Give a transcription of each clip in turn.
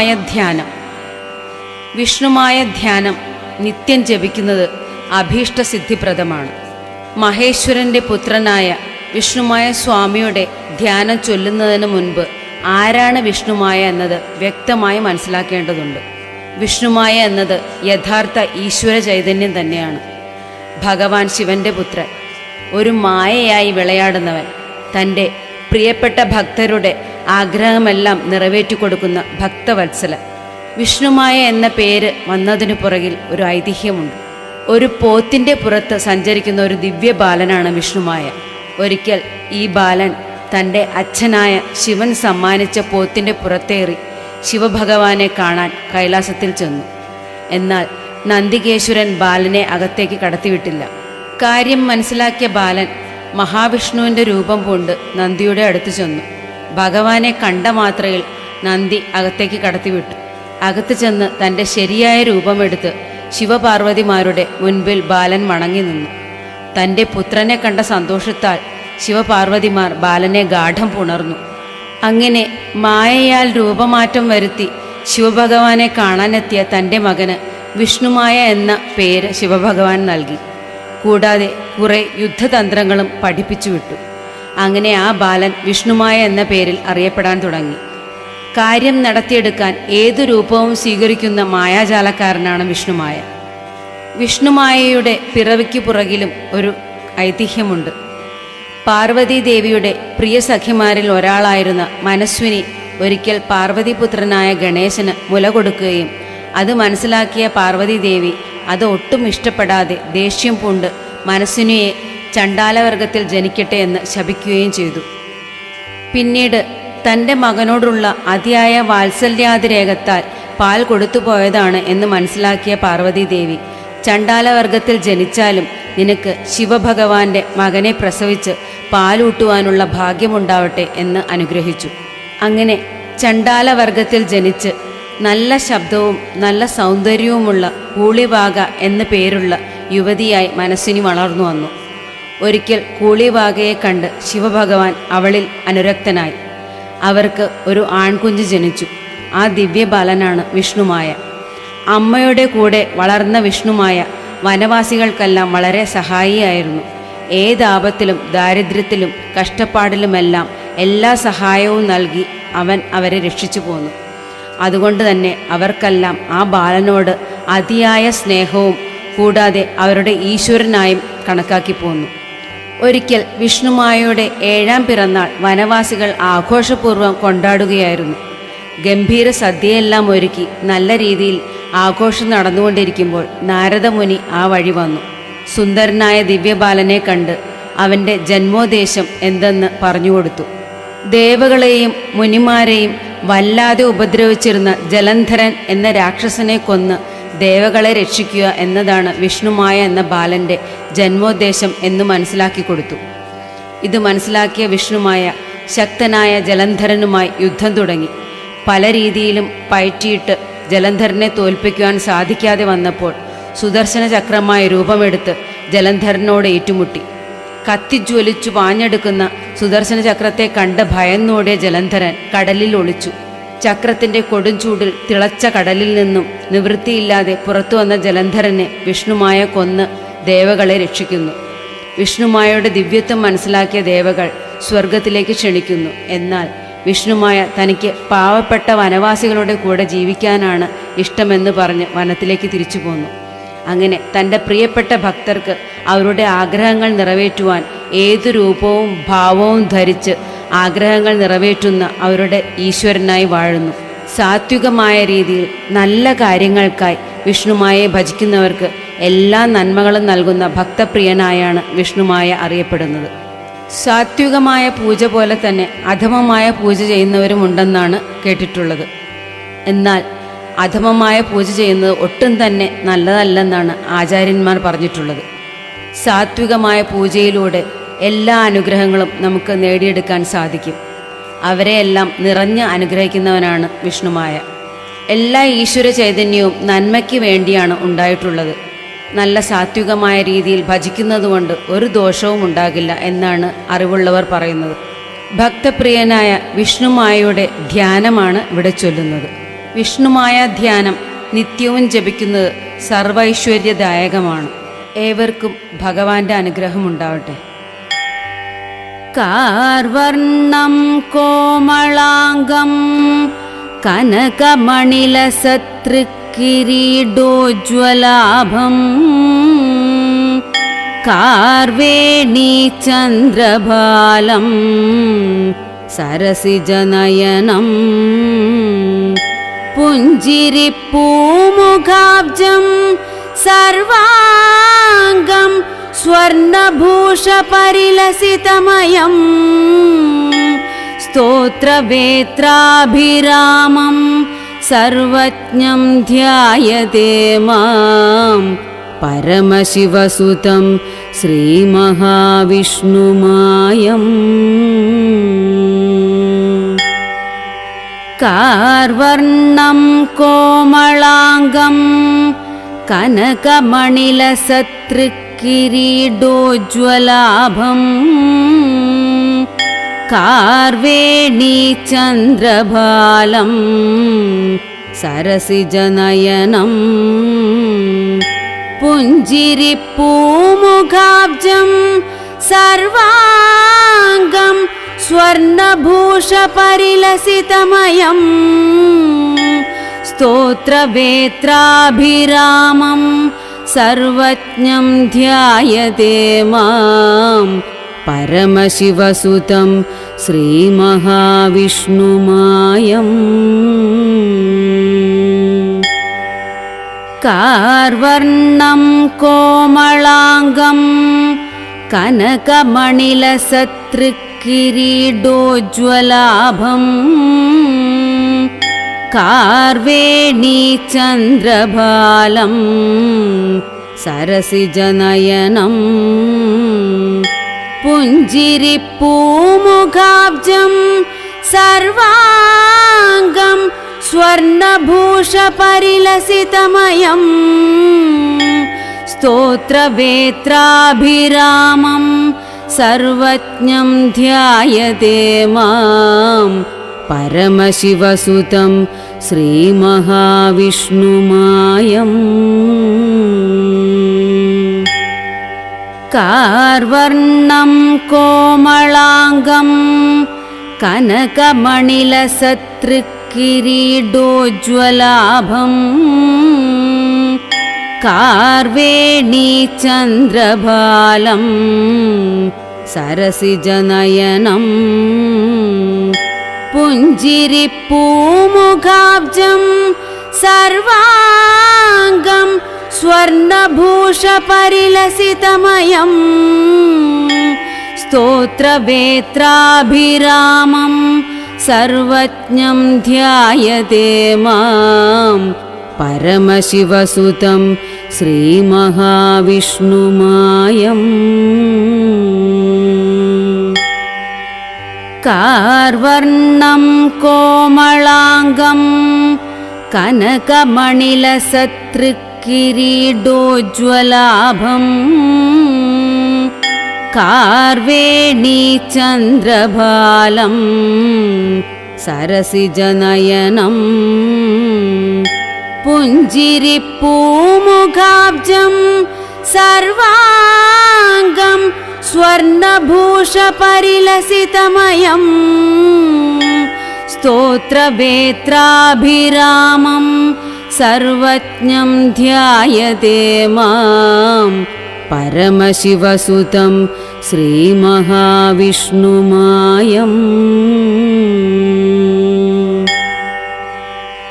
വിഷ്ണുമായ ധ്യാനം. വിഷ്ണുമായ ധ്യാനം നിത്യം ജപിക്കുന്നത് അഭീഷ്ടസിദ്ധിപ്രദമാണ്. മഹേശ്വരൻ്റെ പുത്രനായ വിഷ്ണുമായ സ്വാമിയുടെ ധ്യാനം ചൊല്ലുന്നതിന് മുൻപ് ആരാണ് വിഷ്ണുമായ എന്നത് വ്യക്തമായി മനസ്സിലാക്കേണ്ടതുണ്ട്. വിഷ്ണുമായ എന്നത് യഥാർത്ഥ ഈശ്വര ചൈതന്യം തന്നെയാണ്. ഭഗവാൻ ശിവന്റെ പുത്രൻ, ഒരു മായയായി വിളയാടുന്നവൻ, തൻ്റെ പ്രിയപ്പെട്ട ഭക്തരുടെ ആഗ്രഹമെല്ലാം നിറവേറ്റിക്കൊടുക്കുന്ന ഭക്തവത്സല. വിഷ്ണുമായ എന്ന പേര് വന്നതിനു പുറകിൽ ഒരു ഐതിഹ്യമുണ്ട്. ഒരു പോത്തിൻ്റെ പുറത്ത് സഞ്ചരിക്കുന്ന ഒരു ദിവ്യബാലനാണ് വിഷ്ണുമായ. ഒരിക്കൽ ഈ ബാലൻ തൻ്റെ അച്ഛനായ ശിവൻ സമ്മാനിച്ച പോത്തിൻ്റെ പുറത്തേറി ശിവഭഗവാനെ കാണാൻ കൈലാസത്തിൽ ചെന്നു. എന്നാൽ നന്ദികേശ്വരൻ ബാലനെ അകത്തേക്ക് കടത്തിവിട്ടില്ല. കാര്യം മനസ്സിലാക്കിയ ബാലൻ മഹാവിഷ്ണുവിൻ്റെ രൂപം പൂണ്ട് നന്ദിയുടെ അടുത്ത് ചെന്നു. ഭഗവാനെ കണ്ട മാത്രയിൽ നന്ദി അകത്തേക്ക് കടത്തിവിട്ടു. അകത്ത് ചെന്ന് തൻ്റെ ശരിയായ രൂപമെടുത്ത് ശിവപാർവതിമാരുടെ മുൻപിൽ ബാലൻ വണങ്ങി നിന്നു. തൻ്റെ പുത്രനെ കണ്ട സന്തോഷത്താൽ ശിവപാർവതിമാർ ബാലനെ ഗാഠം പുണർന്നു. അങ്ങനെ മായയാൽ രൂപമാറ്റം വരുത്തി ശിവഭഗവാനെ കാണാനെത്തിയ തൻ്റെ മകന് വിഷ്ണുമായ എന്ന പേര് ശിവഭഗവാൻ നൽകി. കൂടാതെ കുറേ യുദ്ധതന്ത്രങ്ങളും പഠിപ്പിച്ചു വിട്ടു. അങ്ങനെ ആ ബാലൻ വിഷ്ണുമായ എന്ന പേരിൽ അറിയപ്പെടാൻ തുടങ്ങി. കാര്യം നടത്തിയെടുക്കാൻ ഏതു രൂപവും സ്വീകരിക്കുന്ന മായാജാലക്കാരനാണ് വിഷ്ണുമായ. വിഷ്ണുമായയുടെ പിറവിക്ക് പുറകിലും ഒരു ഐതിഹ്യമുണ്ട്. പാർവതീദേവിയുടെ പ്രിയ സഖിമാരിൽ ഒരാളായിരുന്ന മനസ്വിനി ഒരിക്കൽ പാർവതിപുത്രനായ ഗണേശന് മുല കൊടുക്കുകയും അത് മനസ്സിലാക്കിയ പാർവതീദേവി അത് ഒട്ടും ഇഷ്ടപ്പെടാതെ ദേഷ്യം പൂണ്ട് മനസ്വിനിയെ ചണ്ടാലവർഗത്തിൽ ജനിക്കട്ടെ എന്ന് ശപിക്കുകയും ചെയ്തു. പിന്നീട് തൻ്റെ മകനോടുള്ള അതിയായ വാത്സല്യാതിരേകത്താൽ പാൽ കൊടുത്തുപോയതാണ് എന്ന് മനസ്സിലാക്കിയ പാർവതീദേവി, ചണ്ടാലവർഗത്തിൽ ജനിച്ചാലും നിനക്ക് ശിവഭഗവാന്റെ മകനെ പ്രസവിച്ച് പാലൂട്ടുവാനുള്ള ഭാഗ്യമുണ്ടാവട്ടെ എന്ന് അനുഗ്രഹിച്ചു. അങ്ങനെ ചണ്ടാലവർഗത്തിൽ ജനിച്ച് നല്ല ശബ്ദവും നല്ല സൗന്ദര്യവുമുള്ള കൂളിവാക എന്നു പേരുള്ള യുവതിയായി മനസ്സിനി വളർന്നു വന്നു. ഒരിക്കൽ കൂളിവാകയെ കണ്ട് ശിവഭഗവാൻ അവളിൽ അനുരക്തനായി. അവർക്ക് ഒരു ആൺകുഞ്ഞ് ജനിച്ചു. ആ ദിവ്യബാലനാണ് വിഷ്ണുമായ. അമ്മയുടെ കൂടെ വളർന്ന വിഷ്ണുമായ വനവാസികൾക്കെല്ലാം വളരെ സഹായിയായിരുന്നു. ഏതാപത്തിലും ദാരിദ്ര്യത്തിലും കഷ്ടപ്പാടിലുമെല്ലാം എല്ലാ സഹായവും നൽകി അവൻ അവരെ രക്ഷിച്ചു പോന്നു. അതുകൊണ്ട് തന്നെ അവർക്കെല്ലാം ആ ബാലനോട് അതിയായ സ്നേഹവും കൂടാതെ അവരുടെ ഈശ്വരനായും കണക്കാക്കി പോന്നു. ഒരിക്കൽ വിഷ്ണുമായയുടെ 7ാം പിറന്നാൾ വനവാസികൾ ആഘോഷപൂർവ്വം കൊണ്ടാടുകയായിരുന്നു. ഗംഭീര സദ്യയെല്ലാം ഒരുക്കി നല്ല രീതിയിൽ ആഘോഷം നടന്നുകൊണ്ടിരിക്കുമ്പോൾ നാരദമുനി ആ വഴി വന്നു. സുന്ദരനായ ദിവ്യബാലനെ കണ്ട് അവൻ്റെ ജന്മോദ്ദേശം എന്തെന്ന് പറഞ്ഞുകൊടുത്തു. ദേവകളെയും മുനിമാരെയും വല്ലാതെ ഉപദ്രവിച്ചിരുന്ന ജലന്ധരൻ എന്ന രാക്ഷസനെ കൊന്ന് ദേവകളെ രക്ഷിക്കുക എന്നതാണ് വിഷ്ണുമായ എന്ന ബാലൻ്റെ ജന്മോദ്ദേശം എന്ന് മനസ്സിലാക്കി കൊടുത്തു. ഇത് മനസ്സിലാക്കിയ വിഷ്ണുമായ ശക്തനായ ജലന്ധരനുമായി യുദ്ധം തുടങ്ങി. പല രീതിയിലും പയറ്റിയിട്ട് ജലന്ധരനെ തോൽപ്പിക്കുവാൻ സാധിക്കാതെ വന്നപ്പോൾ സുദർശന ചക്രമായി രൂപമെടുത്ത് ജലന്ധരനോട് ഏറ്റുമുട്ടി. കത്തിജ്വലിച്ചു പാഞ്ഞെടുക്കുന്ന സുദർശന ചക്രത്തെ കണ്ട് ഭയന്നോടിയ ജലന്ധരൻ കടലിൽ ഒളിച്ചു. ചക്രത്തിൻ്റെ കൊടുംചൂടിൽ തിളച്ച കടലിൽ നിന്നും നിവൃത്തിയില്ലാതെ പുറത്തു വന്ന ജലന്ധരനെ വിഷ്ണുമായ കൊന്ന് ദേവകളെ രക്ഷിക്കുന്നു. വിഷ്ണുമായയുടെ ദിവ്യത്വം മനസ്സിലാക്കിയ ദേവകൾ സ്വർഗത്തിലേക്ക് ക്ഷണിക്കുന്നു. എന്നാൽ വിഷ്ണുമായ തനിക്ക് പാവപ്പെട്ട വനവാസികളുടെ കൂടെ ജീവിക്കാനാണ് ഇഷ്ടമെന്ന് പറഞ്ഞ് വനത്തിലേക്ക് തിരിച്ചു പോന്നു. അങ്ങനെ തൻ്റെ പ്രിയപ്പെട്ട ഭക്തർക്ക് അവരുടെ ആഗ്രഹങ്ങൾ നിറവേറ്റുവാൻ ഏതു രൂപവും ഭാവവും ധരിച്ച് ആഗ്രഹങ്ങൾ നിറവേറ്റുന്ന അവരുടെ ഈശ്വരനായി വാഴുന്നു. സാത്വികമായ രീതിയിൽ നല്ല കാര്യങ്ങൾക്കായി വിഷ്ണുമായെ ഭജിക്കുന്നവർക്ക് എല്ലാ നന്മകളും നൽകുന്ന ഭക്തപ്രിയനായാണ് വിഷ്ണുമായ അറിയപ്പെടുന്നത്. സാത്വികമായ പൂജ പോലെ തന്നെ അധമമായ പൂജ ചെയ്യുന്നവരുമുണ്ടെന്നാണ് കേട്ടിട്ടുള്ളത്. എന്നാൽ അധമമായ പൂജ ചെയ്യുന്നത് ഒട്ടും തന്നെ നല്ലതല്ലെന്നാണ് ആചാര്യന്മാർ പറഞ്ഞിട്ടുള്ളത്. സാത്വികമായ പൂജയിലൂടെ എല്ലാ അനുഗ്രഹങ്ങളും നമുക്ക് നേടിയെടുക്കാൻ സാധിക്കും. അവരെയെല്ലാം നിറഞ്ഞ് അനുഗ്രഹിക്കുന്നവനാണ് വിഷ്ണുമായ. എല്ലാ ഈശ്വര ചൈതന്യവും നന്മയ്ക്ക് വേണ്ടിയാണ് ഉണ്ടായിട്ടുള്ളത്. നല്ല സാത്വികമായ രീതിയിൽ ഭജിക്കുന്നതുകൊണ്ട് ഒരു ദോഷവും ഉണ്ടാകില്ല എന്നാണ് അറിവുള്ളവർ പറയുന്നത്. ഭക്തപ്രിയനായ വിഷ്ണുമായയുടെ ധ്യാനമാണ് ഇവിടെ ചൊല്ലുന്നത്. വിഷ്ണുമായ ധ്യാനം നിത്യവും ജപിക്കുന്നത് സർവൈശ്വര്യദായകമാണ്. ഏവർക്കും ഭഗവാന്റെ അനുഗ്രഹം ഉണ്ടാവട്ടെ. കാർവർണം കോമളാംഗം കനകമണിലസത്രിക്കിരീടോജ്വലാഭം कार्वेणी चन्द्रभालं सरसिजनयनं पुञ्जिरिपूमुखाब्जं सर्वाङ्गं स्वर्णभूषपरिलसितमयं स्तोत्रवेत्राभिरामं सर्वज्ञं ध्यायते माम् परमशिवसुतं श्रीमहाविष्णुमायम् कार्वर्णं कोमलाङ्गं कनकमणिलसत्रिकिरीटोज्वलाभं कार्वेणी चन्द्रभालं सरसिजनयनं पुञ्जिरिपूमुखाब्जं सर्वाङ्गं स्वर्णभूषपरिलसितमयं स्तोत्रवेत्राभिरामं सर्वज्ञं ध्यायते माम् परमशिवसुतं श्रीमहाविष्णुमायम् कार्वर्णं कोमलाङ्गं कनकमणिलसत्रिकिरीटोज्वलाभं कार्वेणी चन्द्रभालं सरसिजनयनं पुञ्जिरिपूमुखाब्जं सर्वाङ्गं स्वर्णभूषपरिलसितमयं स्तोत्रवेत्राभिरामं सर्वज्ञं ध्यायते माम् परमशिवसुतं श्रीमहाविष्णुमायम् कार्वर्णं कोमलाङ्गं कनकमणिलसत्रिकिरीटोज्वलाभं कार्वेणी चन्द्रभालं सरसिजनयनं पुञ्जिरिपूमुखाब्जं सर्वाङ्गं स्वर्णभूषपरिलसितमयं स्तोत्रवेत्राभिरामं सर्वज्ञं ध्यायते माम् परमशिवसुतं श्रीमहाविष्णुमायम् कार्वर्णं कोमलाङ्गं कनकमणिलसत्रिकिरीटोज्वलाभं कार्वेणी चन्द्रभालं सरसिजनयनं पुञ्जिरिपूमुखाब्जं सर्वाङ्गं स्वर्णभूषपरिलसितमयं स्तोत्रवेत्राभिरामं सर्वज्ञं ध्यायते माम् परमशिवसुतं श्रीमहाविष्णुमायम्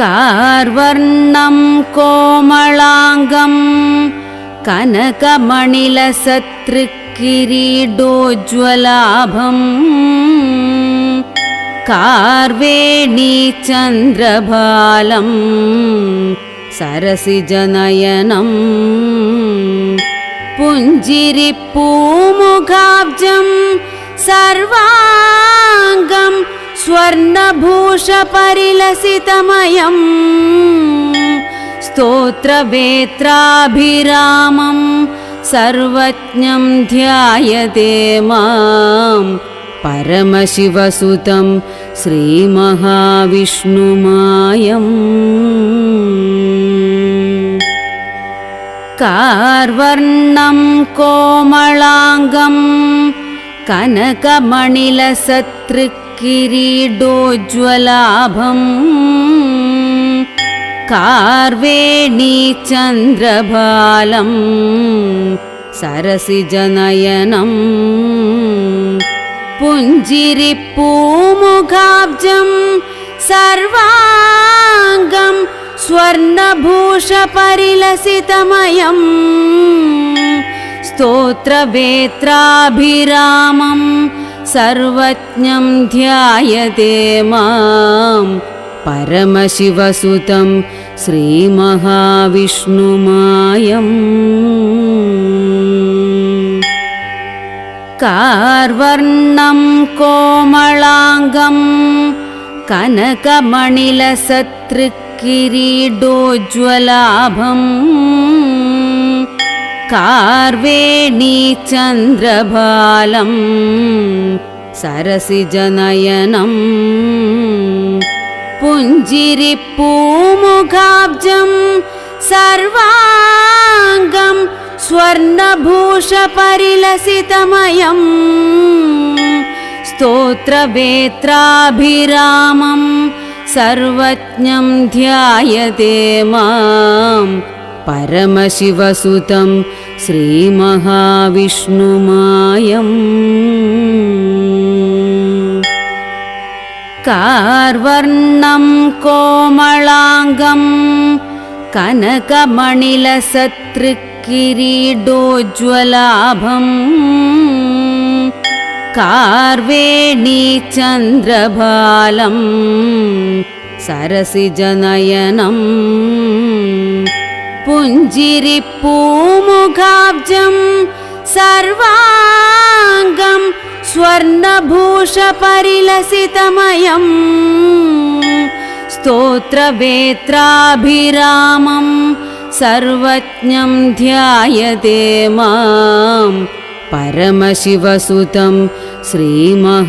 कार्वर्णं कोमलाङ्गं कनकमणिलसत्रिकिरीटोज्वलाभं कार्वेणी चन्द्रभालं सरसिजनयनं पुञ्जिरिपूमुखाब्जं सर्वाङ्गं स्वर्णभूषपरिलसितमयं स्तोत्रवेत्राभिरामं सर्वज्ञं ध्यायते माम् परमशिवसुतं श्रीमहाविष्णुमायम् कार्वर्णं कोमलाङ्गं कनकमणिलसत्कृकिरीटोज्ज्वलाभम् कार्वेणीचन्द्रभालं सरसिजनयनं पुञ्जिरिपूमुखाब्जं सर्वाङ्गं स्वर्णभूषपरिलसितमयम् स्तोत्रवेत्राभिरामं सर्वज्ञं ध्यायते मां परमशिवसुतं श्रीमहाविष्णुमायम् कार्वर्णं कोमलाङ्गं कनकमणिलसत्कृकिरीटोज्ज्वलाभम् कार्वेणीचन्द्रभालं सरसिजनयनं पुञ्जिरिपूमुखाब्जं सर्वाङ्गं स्वर्णभूषपरिलसितमयम् स्तोत्रवेत्राभिरामं सर्वज्ञं ध्यायते मां परमशिवसुतं श्रीमहाविष्णुमायम् कार्वर्णं कोमलाङ्गं कनकमणिलसत्कृकिरीटोज्ज्वलाभम् कार्वेणीचन्द्रभालं सरसिजनयनं पुञ्जिरिपूमुखाब्जं सर्वाङ्गं स्वर्णभूषपरिलसितमयम् स्तोत्रवेत्राभिरामं सर्वज्ञं ध्यायते मां परमशिवसुतं श्रीमहाविष्णुमायम्